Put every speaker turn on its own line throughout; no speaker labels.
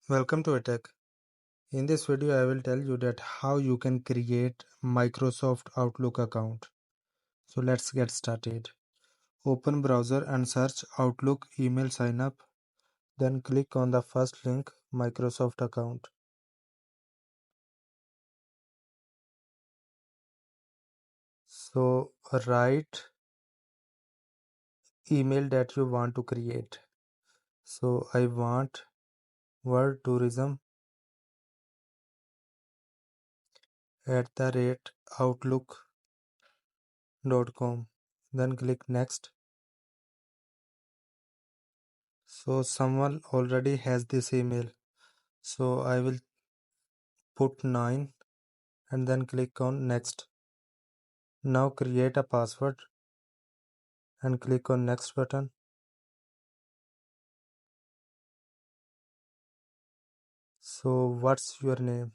Welcome to Attack. In this video, I will tell you that how you can create Microsoft Outlook account. So let's get started. Open browser and search Outlook email sign up. Then click on the first link, Microsoft account. So write email that you want to create. So I want world tourism @outlook.com. Then click next. So someone already has this email. So I will put 9 and then click on next. Now create a password and click on next button. So what's your name?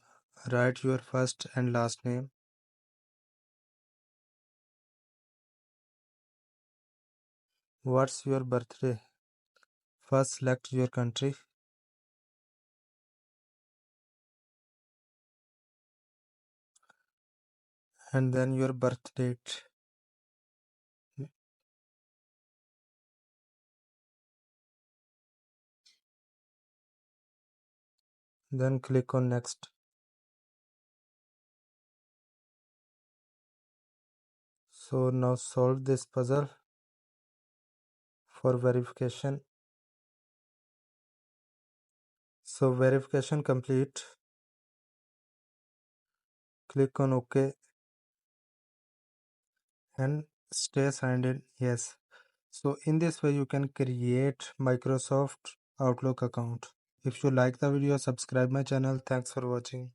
Write your first and last name. What's your birthday? First select your country and then your birth date. Then click on next. So now solve this puzzle for verification. So verification complete. Click on OK and stay signed in. Yes. So in this way you can create Microsoft Outlook account. If you like the video, subscribe my channel. Thanks for watching.